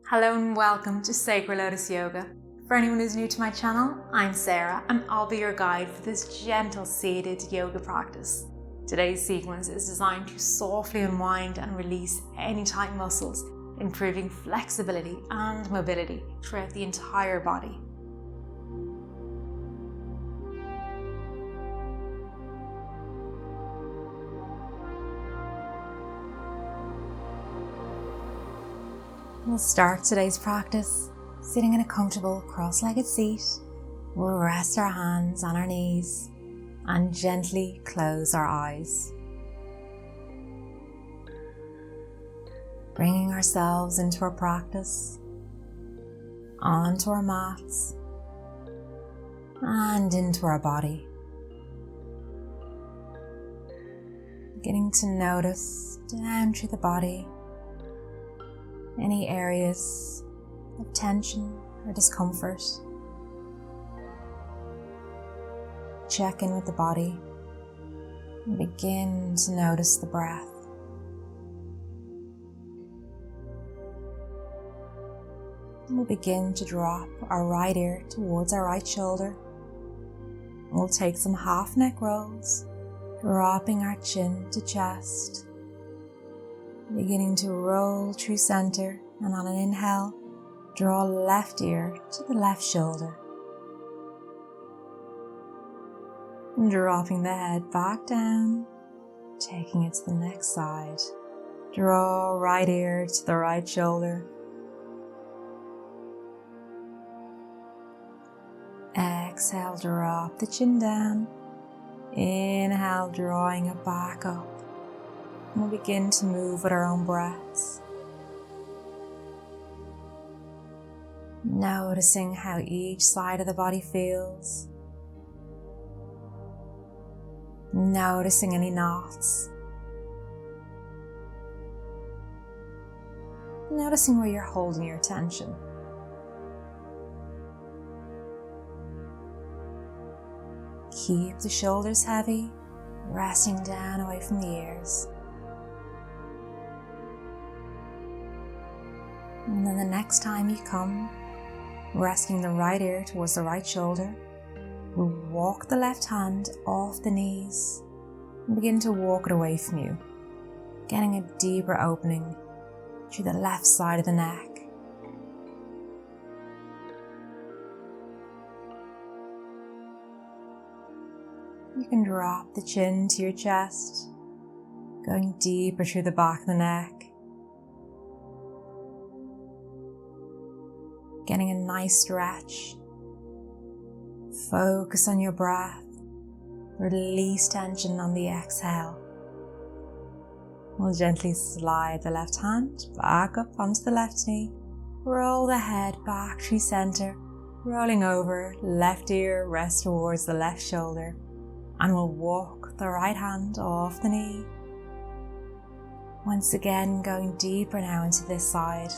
Hello and welcome to Sacred Lotus Yoga. For anyone who's new to my channel, I'm Sarah and I'll be your guide for this gentle seated yoga practice. Today's sequence is designed to softly unwind and release any tight muscles, improving flexibility and mobility throughout the entire body. We'll start today's practice sitting in a comfortable cross-legged seat. We'll rest our hands on our knees and gently close our eyes. Bringing ourselves into our practice, onto our mats and into our body. Beginning to notice down through the body any areas of tension or discomfort. Check in with the body and begin to notice the breath. And we'll begin to drop our right ear towards our right shoulder. And we'll take some half neck rolls, dropping our chin to chest. Beginning to roll through center, and on an inhale, draw left ear to the left shoulder. And dropping the head back down, taking it to the next side. Draw right ear to the right shoulder. Exhale, drop the chin down. Inhale, drawing it back up. And we'll begin to move with our own breaths. Noticing how each side of the body feels. Noticing any knots. Noticing where you're holding your attention. Keep the shoulders heavy, resting down away from the ears. And then the next time you come, resting the right ear towards the right shoulder, we'll walk the left hand off the knees and begin to walk it away from you, getting a deeper opening through the left side of the neck. You can drop the chin to your chest, going deeper through the back of the neck. Getting a nice stretch. Focus on your breath. Release tension on the exhale. We'll gently slide the left hand back up onto the left knee. Roll the head back through center. Rolling over, left ear rests towards the left shoulder. And we'll walk the right hand off the knee. Once again, going deeper now into this side.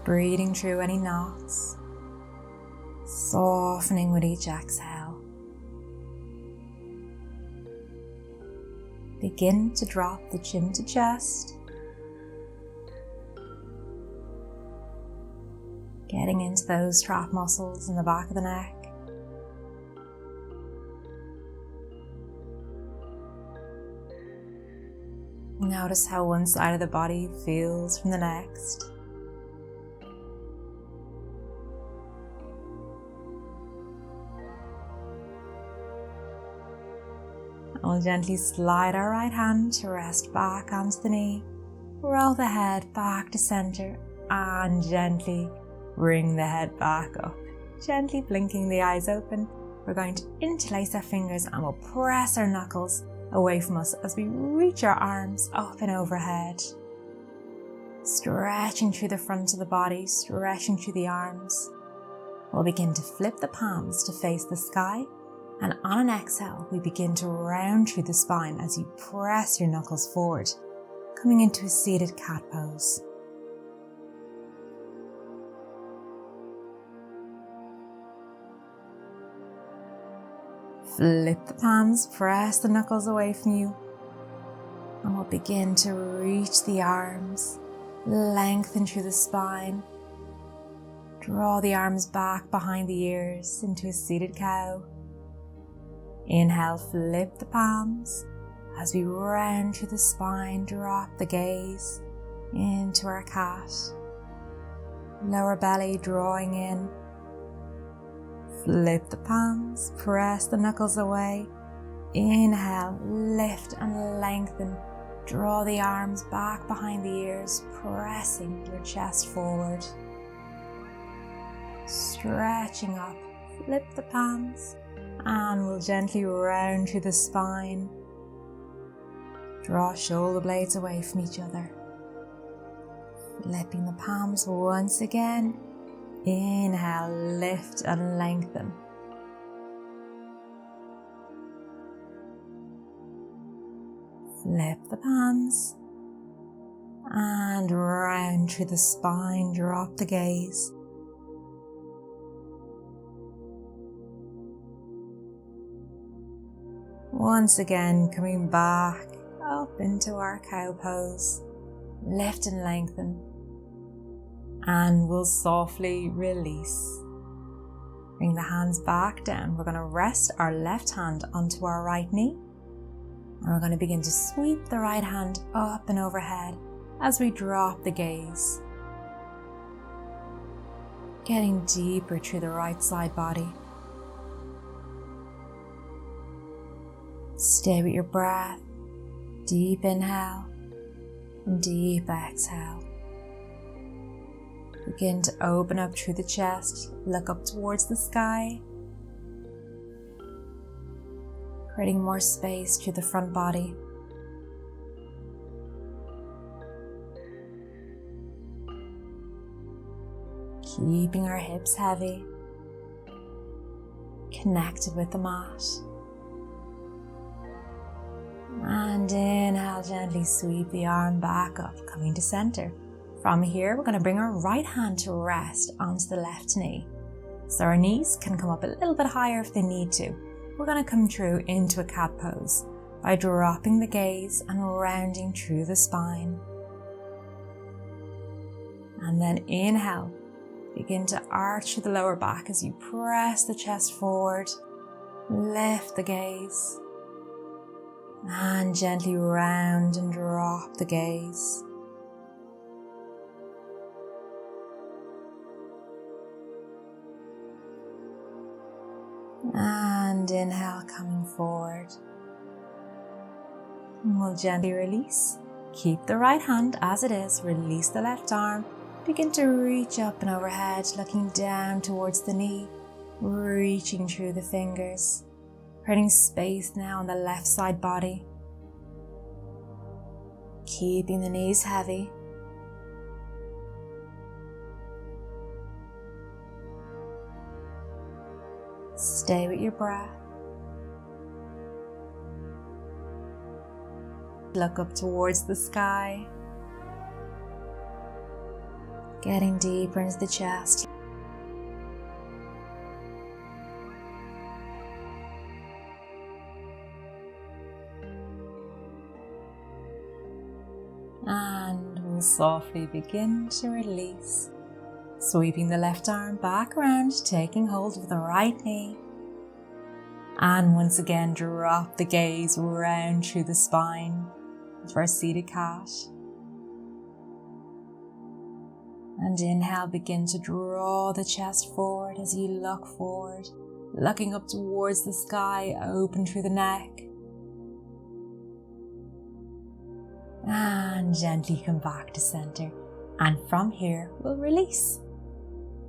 Breathing through any knots, softening with each exhale. Begin to drop the chin to chest, getting into those trap muscles in the back of the neck. Notice how one side of the body feels from the next. We'll gently slide our right hand to rest back onto the knee. Roll the head back to center and gently bring the head back up. Gently blinking the eyes open. We're going to interlace our fingers and we'll press our knuckles away from us as we reach our arms up and overhead. Stretching through the front of the body, stretching through the arms. We'll begin to flip the palms to face the sky. And on an exhale, we begin to round through the spine as you press your knuckles forward, coming into a seated cat pose. Flip the palms, press the knuckles away from you, and we'll we'll begin to reach the arms, lengthen through the spine. Draw the arms back behind the ears into a seated cow. Inhale, flip the palms. As we round through the spine, drop the gaze into our cat. Lower belly drawing in. Flip the palms, press the knuckles away. Inhale, lift and lengthen. Draw the arms back behind the ears, pressing your chest forward. Stretching up, flip the palms, and we'll gently round through the spine. Draw shoulder blades away from each other. Flipping the palms once again. Inhale, lift and lengthen. Flip the palms and round through the spine, drop the gaze. Once again, coming back up into our cow pose. Lift and lengthen. And we'll softly release. Bring the hands back down. We're going to rest our left hand onto our right knee. And we're going to begin to sweep the right hand up and overhead as we drop the gaze. Getting deeper through the right side body. Stay with your breath. Deep inhale and deep exhale. Begin to open up through the chest. Look up towards the sky. Creating more space through the front body. Keeping our hips heavy. Connected with the mat. And inhale, gently sweep the arm back up, coming to center. From here, we're going to bring our right hand to rest onto the left knee. So our knees can come up a little bit higher if they need to. We're going to come through into a cat pose by dropping the gaze and rounding through the spine. And then inhale, begin to arch through the lower back as you press the chest forward. Lift the gaze. And gently round and drop the gaze. And inhale, coming forward. And we'll gently release. Keep the right hand as it is. Release the left arm. Begin to reach up and overhead, looking down towards the knee. Reaching through the fingers. Creating space now on the left side body. Keeping the knees heavy. Stay with your breath. Look up towards the sky. Getting deeper into the chest. And we'll softly begin to release. Sweeping the left arm back around, taking hold of the right knee. And once again, drop the gaze round through the spine into our seated cat. And inhale, begin to draw the chest forward as you look forward, looking up towards the sky, open through the neck. And gently come back to center. And from here, we'll release.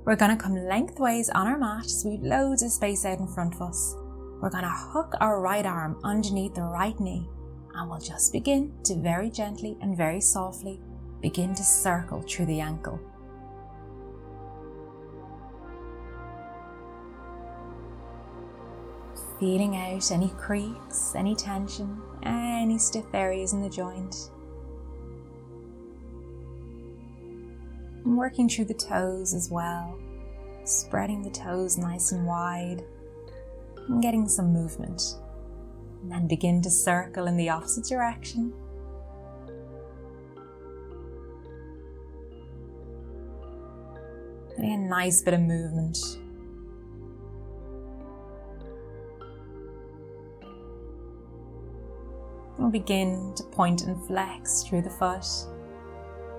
We're going to come lengthways on our mat, so we've loads of space out in front of us. We're going to hook our right arm underneath the right knee, and we'll just begin to very gently and very softly begin to circle through the ankle. Feeling out any creaks, any tension, any stiff areas in the joint. And working through the toes as well, spreading the toes nice and wide and getting some movement. And then begin to circle in the opposite direction. Getting a nice bit of movement. We'll begin to point and flex through the foot,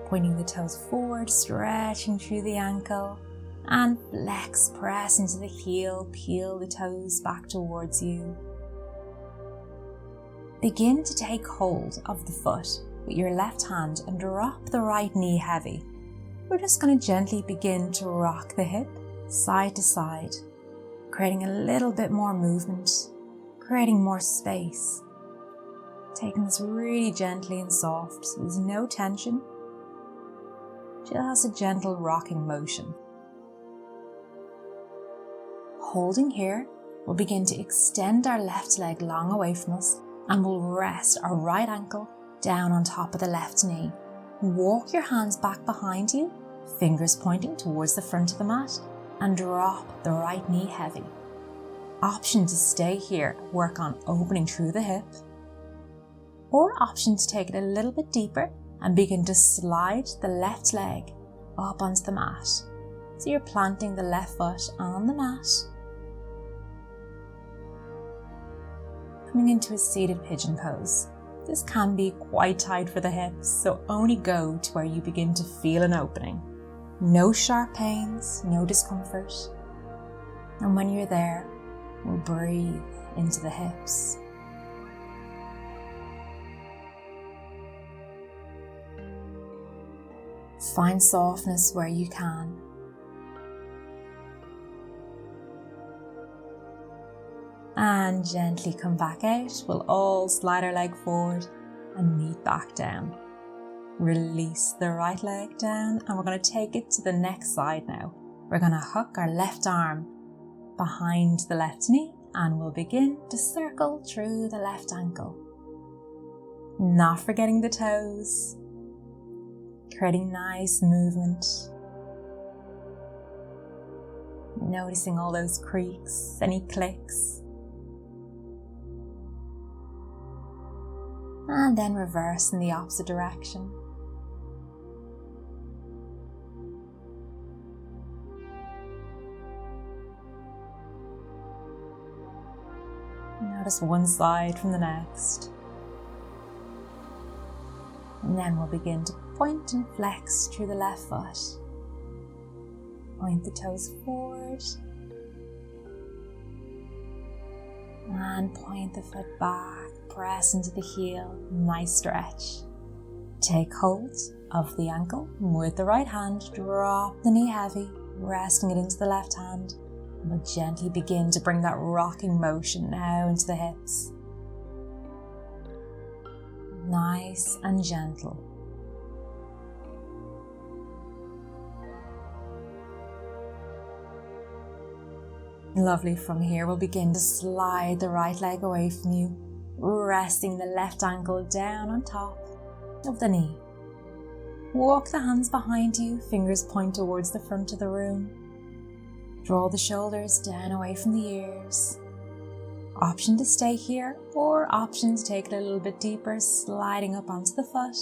pointing the toes forward, stretching through the ankle, and flex, press into the heel, peel the toes back towards you. Begin to take hold of the foot with your left hand and drop the right knee heavy. We're just going to gently begin to rock the hip side to side, creating a little bit more movement, creating more space. Taking this really gently and soft, so there's no tension, just a gentle rocking motion. Holding here, we'll begin to extend our left leg long away from us and we'll rest our right ankle down on top of the left knee. Walk your hands back behind you, fingers pointing towards the front of the mat, and drop the right knee heavy. Option to stay here, work on opening through the hip, or option to take it a little bit deeper and begin to slide the left leg up onto the mat. So you're planting the left foot on the mat. Coming into a seated pigeon pose. This can be quite tight for the hips, so only go to where you begin to feel an opening. No sharp pains, no discomfort. And when you're there, we'll breathe into the hips. Find softness where you can. And gently come back out. We'll all slide our leg forward and meet back down. Release the right leg down and we're going to take it to the next side now. We're going to hook our left arm behind the left knee and we'll begin to circle through the left ankle. Not forgetting the toes. Creating nice movement. Noticing all those creaks, any clicks. And then reverse in the opposite direction. Notice one side from the next. And then we'll begin to point and flex through the left foot. Point the toes forward. And point the foot back, press into the heel, nice stretch. Take hold of the ankle with the right hand, drop the knee heavy, resting it into the left hand. And we'll gently begin to bring that rocking motion now into the hips. Nice and gentle. Lovely. From here we'll begin to slide the right leg away from you, resting the left ankle down on top of the knee. Walk the hands behind you, fingers point towards the front of the room. Draw the shoulders down away from the ears. Option to stay here or option to take it a little bit deeper, sliding up onto the foot,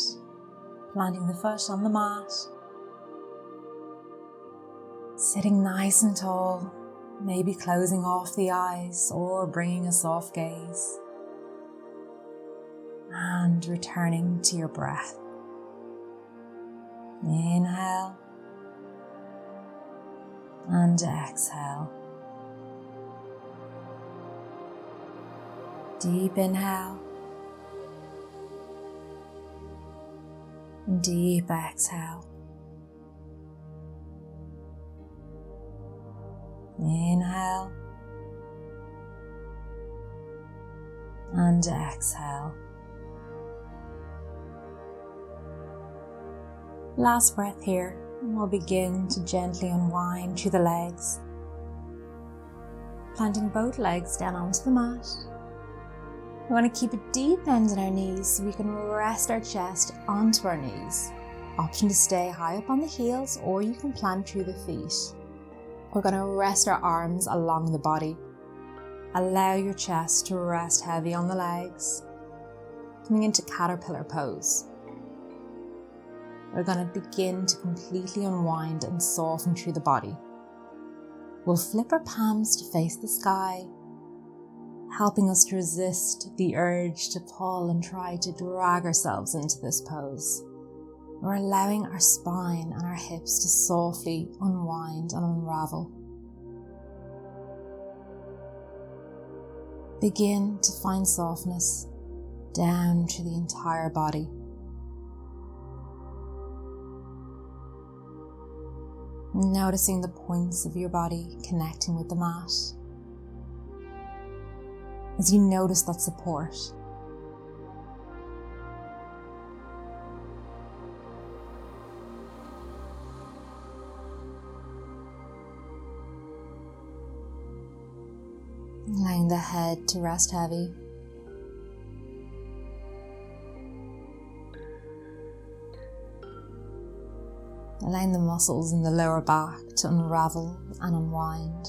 planting the foot on the mat. Sitting nice and tall, maybe closing off the eyes or bringing a soft gaze. And returning to your breath. Inhale and exhale. Deep inhale. Deep exhale. Inhale and exhale. Last breath here, and we'll begin to gently unwind through the legs, planting both legs down onto the mat. We want to keep a deep bend in our knees so we can rest our chest onto our knees. Option to stay high up on the heels, or you can plant through the feet. We're going to rest our arms along the body. Allow your chest to rest heavy on the legs. Coming into caterpillar pose. we're going to begin to completely unwind and soften through the body. We'll flip our palms to face the sky, helping us to resist the urge to pull and try to drag ourselves into this pose. We're allowing our spine and our hips to softly unwind and unravel. Begin to find softness down through the entire body. Noticing the points of your body connecting with the mat. As you notice that support, allowing the head to rest heavy. Allowing the muscles in the lower back to unravel and unwind.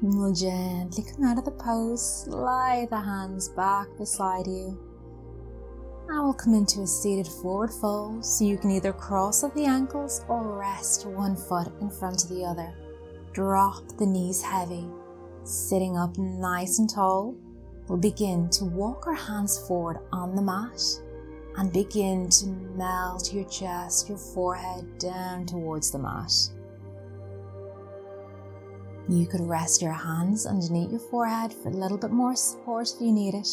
And we'll gently come out of the pose, slide the hands back beside you. And we'll come into a seated forward fold, so you can either cross at the ankles or rest one foot in front of the other. Drop the knees heavy. Sitting up nice and tall, we'll begin to walk our hands forward on the mat and begin to melt your chest, your forehead down towards the mat. You could rest your hands underneath your forehead for a little bit more support if you need it,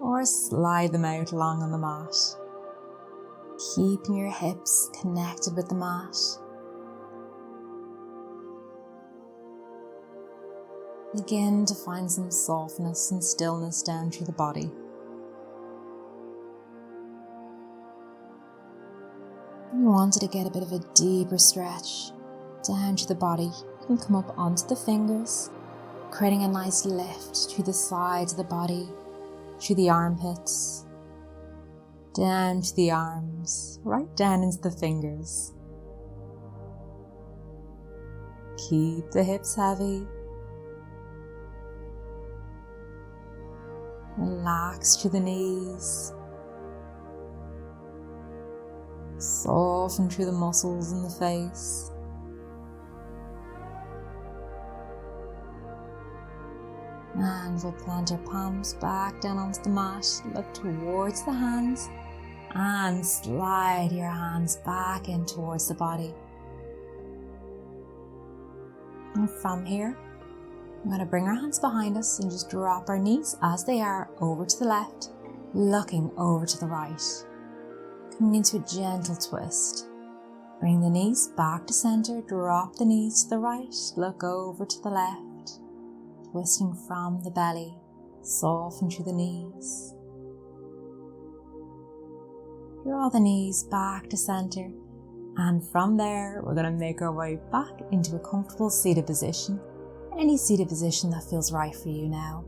or slide them out long on the mat. Keeping your hips connected with the mat. Begin to find some softness and stillness down through the body. You wanted to get a bit of a deeper stretch down to the body. You can come up onto the fingers, creating a nice lift through the sides of the body, through the armpits, down to the arms, right down into the fingers. Keep the hips heavy. Relax through the knees. Soften through the muscles in the face. And we'll plant our palms back down onto the mat. Look towards the hands and slide your hands back in towards the body. And from here, we're going to bring our hands behind us and just drop our knees as they are over to the left, looking over to the right. Coming into a gentle twist. Bring the knees back to center, drop the knees to the right, look over to the left. Twisting from the belly, soften through the knees. Draw the knees back to center, and from there we're going to make our way back into a comfortable seated position. Any seated position that feels right for you now.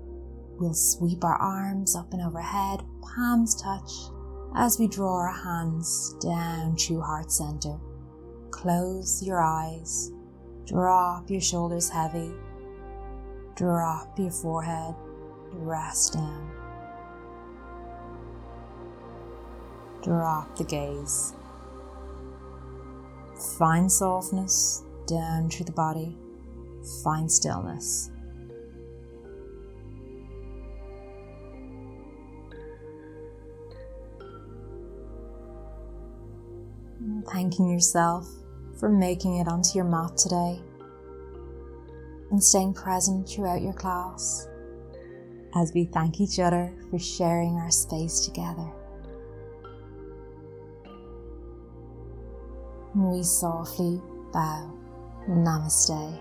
We'll sweep our arms up and overhead, palms touch, as we draw our hands down through heart center. Close your eyes, drop your shoulders heavy. Drop your forehead, rest down. Drop the gaze. Find softness down through the body. Find stillness. Thanking yourself for making it onto your mat today, and staying present throughout your class as we thank each other for sharing our space together. We softly bow. Namaste.